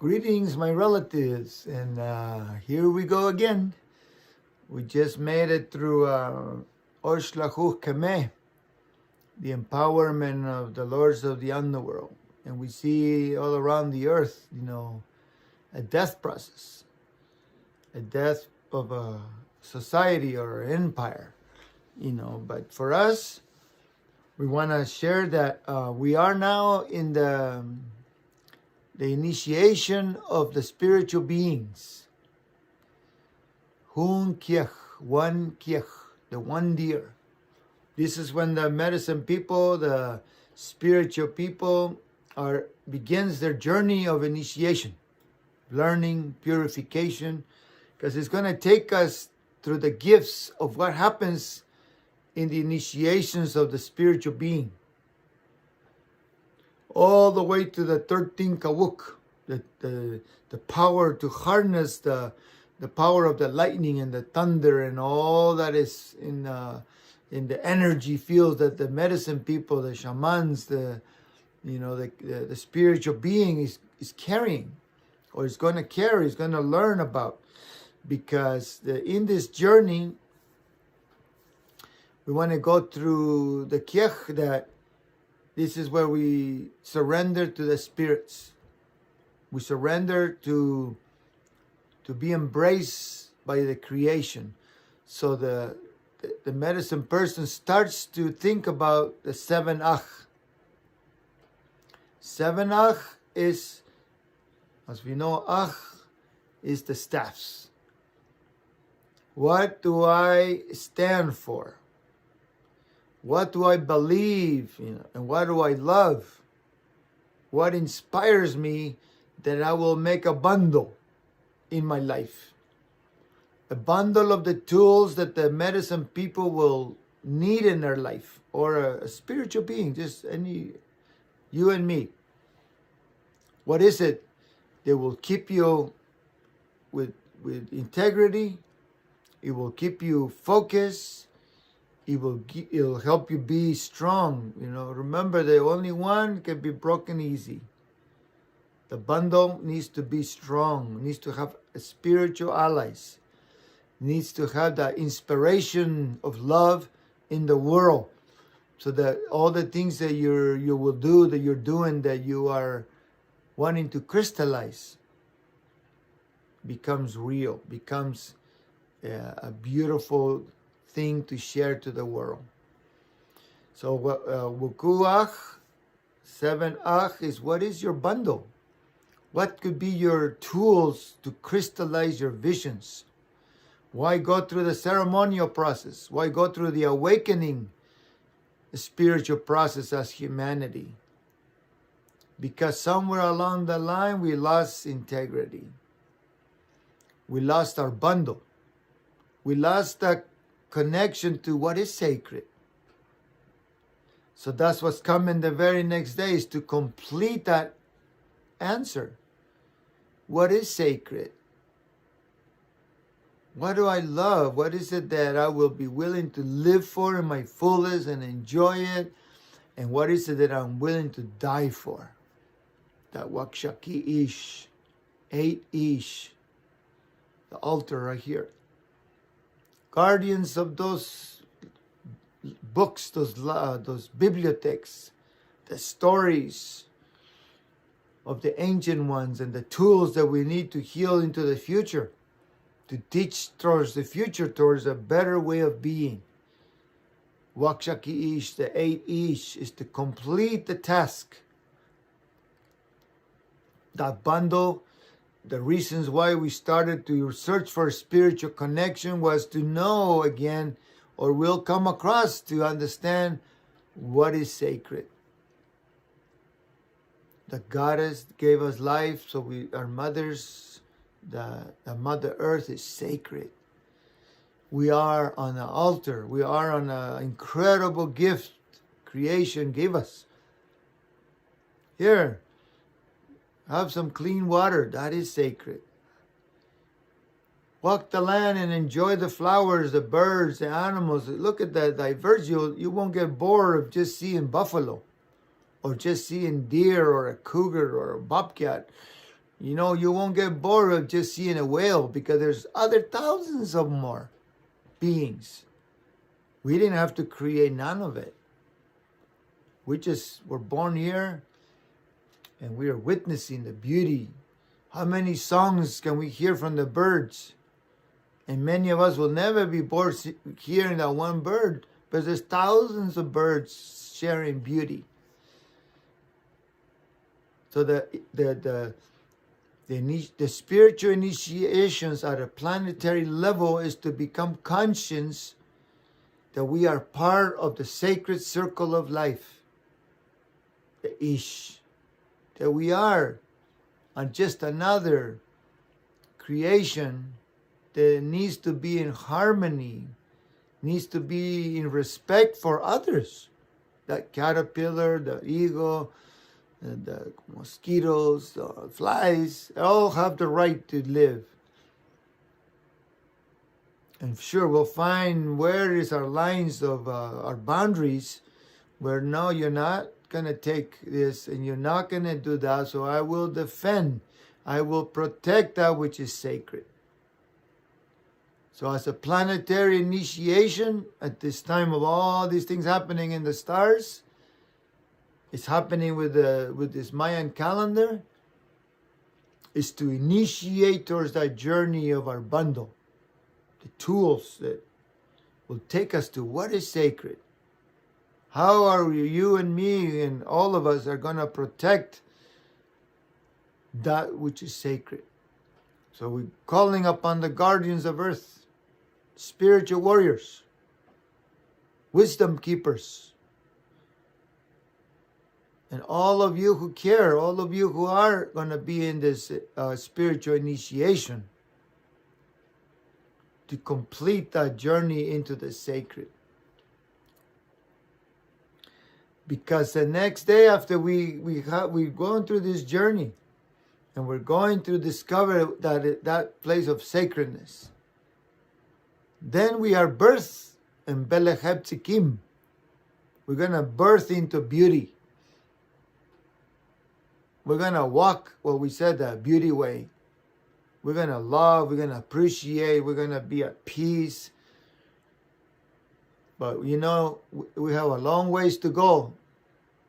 Greetings, my relatives, and here we go again. We just made it through Oxlajuj, the empowerment of the lords of the underworld, and we see all around the earth, a death process, a death of a society or an empire, But for us, we want to share that we are now in the initiation of the spiritual beings. Kiej, one Kiej, the one deer. This is when the medicine people, the spiritual people, begins their journey of initiation, learning, purification, because it's going to take us through the gifts of what happens in the initiations of the spiritual being, all the way to the 13Kawok, the power to harness the power of the lightning and the thunder and all that is in the energy fields that the medicine people, the shamans, the spiritual being is carrying, or is going to carry, is going to learn about, because in this journey we want to go through the Kiej, that this is where we surrender to the spirits. We surrender to be embraced by the creation. So the medicine person starts to think about the 7 Ach. 7 Ach is, as we know, Ach is the staffs. What do I stand for? What do I believe, and what do I love? What inspires me that I will make a bundle in my life? A bundle of the tools that the medicine people will need in their life, or a spiritual being, just you and me. What is it that will keep you with integrity? It will keep you focused. It'll help you be strong. Remember, the only one can be broken easy. The bundle needs to be strong, needs to have spiritual allies, needs to have the inspiration of love in the world, so that all the things that you will do, that you're doing, that you are wanting to crystallize, becomes real, becomes a beautiful thing to share to the world. So Wukuach, 7 Ach, is what is your bundle? What could be your tools to crystallize your visions? Why go through the ceremonial process? Why go through the awakening spiritual process as humanity? Because somewhere along the line we lost integrity. We lost our bundle. We lost that connection to what is sacred. So that's what's coming the very next day, is to complete that answer. What is sacred? What do I love? What is it that I will be willing to live for in my fullest and enjoy it? And what is it that I'm willing to die for? That Wakshaki Ish, 8 Ish, the altar right here. Guardians of those books, those bibliotheques, the stories of the ancient ones, and the tools that we need to heal into the future, to teach towards the future, towards a better way of being. Wakshaki Ish, the 8 Ish, is to complete the task. That bundle, the reasons why we started to search for spiritual connection, was to know again, or will come across to understand what is sacred. The goddess gave us life, so our mothers, the Mother Earth is sacred. We are on an altar. We are on an incredible gift creation gave us. Here, have some clean water. That is sacred. Walk the land and enjoy the flowers, the birds, the animals. Look at the diversity. You won't get bored of just seeing buffalo, or just seeing deer, or a cougar, or a bobcat. You know, you won't get bored of just seeing a whale because there's other thousands of more beings. We didn't have to create none of it. We just were born here and we are witnessing the beauty. How many songs can we hear from the birds? And many of us will never be bored hearing that one bird, but there's thousands of birds sharing beauty. So the spiritual initiations at a planetary level is to become conscious that we are part of the sacred circle of life, the Ish, that we are on just another creation that needs to be in harmony, needs to be in respect for others. That caterpillar, the eagle, the mosquitoes, the flies, they all have the right to live. And sure, we'll find where is our lines of our boundaries, where no, you're not going to take this and you're not going to do that, so I will defend, I will protect that which is sacred. So as a planetary initiation, at this time of all these things happening in the stars, it's happening with this Mayan calendar, is to initiate towards that journey of our bundle. The tools that will take us to what is sacred. How are you and me and all of us are going to protect that which is sacred? So we're calling upon the guardians of earth, spiritual warriors, wisdom keepers, and all of you who care, all of you who are going to be in this spiritual initiation, to complete that journey into the sacred. Because the next day after we're going through this journey, and we're going to discover that place of sacredness, then we are birthed in Beleheb Tzikim. We're going to birth into beauty. We're going to walk what we said, the beauty way. We're going to love, we're going to appreciate, we're going to be at peace. But you know, we have a long ways to go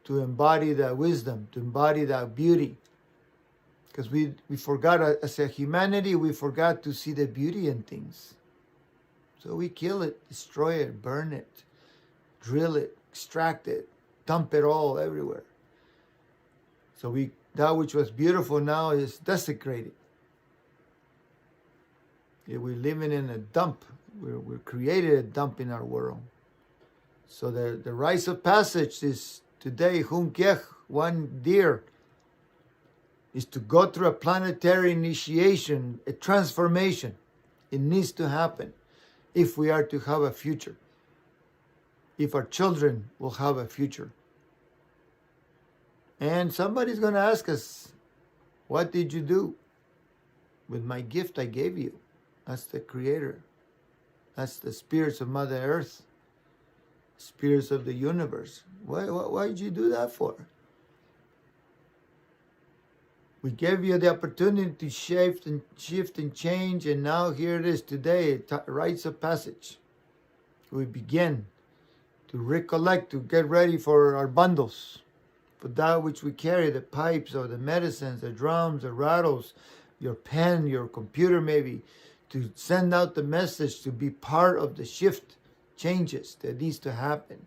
to embody that wisdom, to embody that beauty. Because we forgot, as a humanity, we forgot to see the beauty in things. So we kill it, destroy it, burn it, drill it, extract it, dump it all everywhere. So that which was beautiful now is desecrated. We're living in a dump. We're created a dump in our world. So the rites of passage is today, Kiej, one deer, is to go through a planetary initiation, a transformation. It needs to happen if we are to have a future, if our children will have a future. And somebody's going to ask us, what did you do with my gift I gave you? That's the Creator. That's the spirits of Mother Earth, spirits of the universe. Why did you do that for? We gave you the opportunity to shift and change, and now here it is today, rites of passage. We begin to recollect, to get ready for our bundles, for that which we carry, the pipes or the medicines, the drums, the rattles, your pen, your computer maybe, to send out the message, to be part of the shift, changes that needs to happen.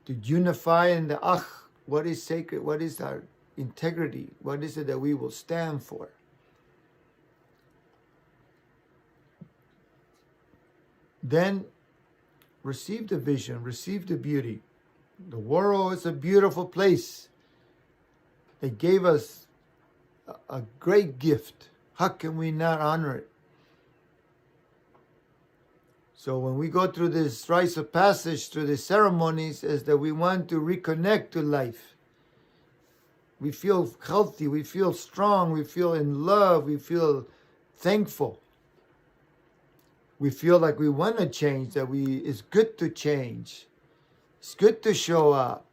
To unify in the what is sacred, what is our integrity, what is it that we will stand for. Then receive the vision, receive the beauty. The world is a beautiful place. They gave us a great gift. How can we not honor it? So when we go through this rites of passage, through the ceremonies, is that we want to reconnect to life. We feel healthy, we feel strong, we feel in love, we feel thankful. We feel like we want to change, that it's good to change. It's good to show up.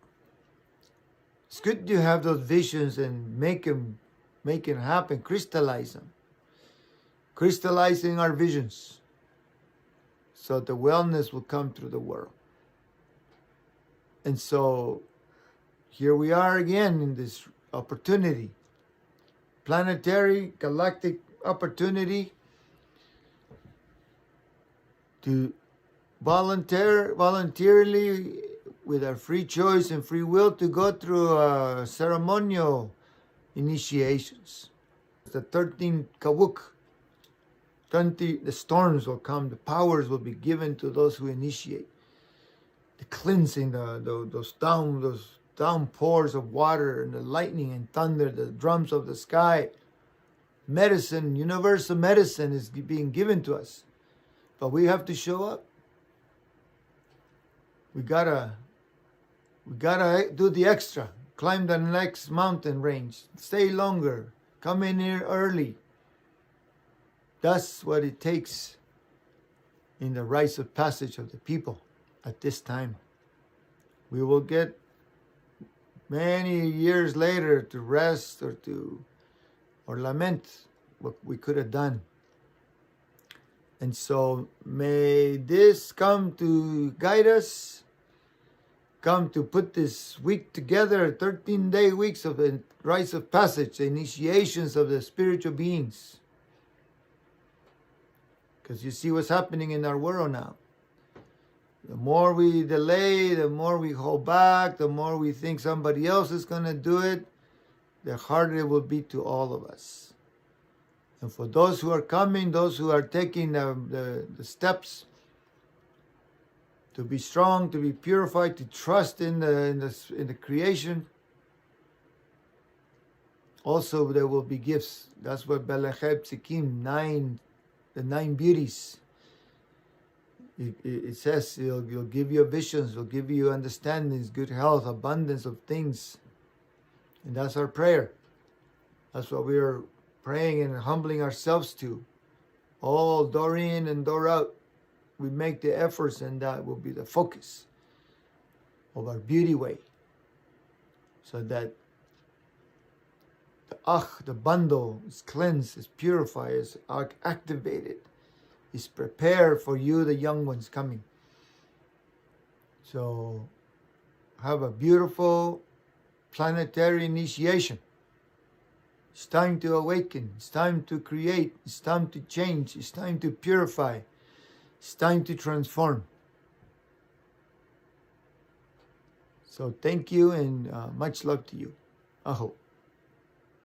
It's good to have those visions and make them make it happen, crystallize them, crystallizing our visions so the wellness will come through the world. And so here we are again in this opportunity, planetary, galactic opportunity to voluntarily, with our free choice and free will, to go through ceremonial initiations. The 13Kawok, the storms will come, the powers will be given to those who initiate. The cleansing, those downpours of water and the lightning and thunder, the drums of the sky. Medicine, universal medicine is being given to us. But we have to show up. We gotta do the extra. Climb the next mountain range. Stay longer. Come in here early. That's what it takes in the rites of passage of the people at this time. We will get many years later to rest or lament what we could have done. And so may this come to guide us, come to put this week together, 13-day weeks of the rites of passage, the initiations of the spiritual beings. Because you see what's happening in our world now. The more we delay, the more we hold back, the more we think somebody else is going to do it, the harder it will be to all of us. And for those who are coming, those who are taking the steps to be strong, to be purified, to trust in the creation, also there will be gifts. That's what Belecheb Tzikim, the 9 beauties. It says he'll give you visions, he'll give you understandings, good health, abundance of things. And that's our prayer. That's what we are praying and humbling ourselves to. All door in and door out. We make the efforts, and that will be the focus of our beauty way. So that the bundle is cleansed, is purified, is activated, is prepared for you, the young ones coming. So have a beautiful planetary initiation. It's time to awaken. It's time to create. It's time to change. It's time to purify. It's time to transform. So thank you and much love to you. Aho.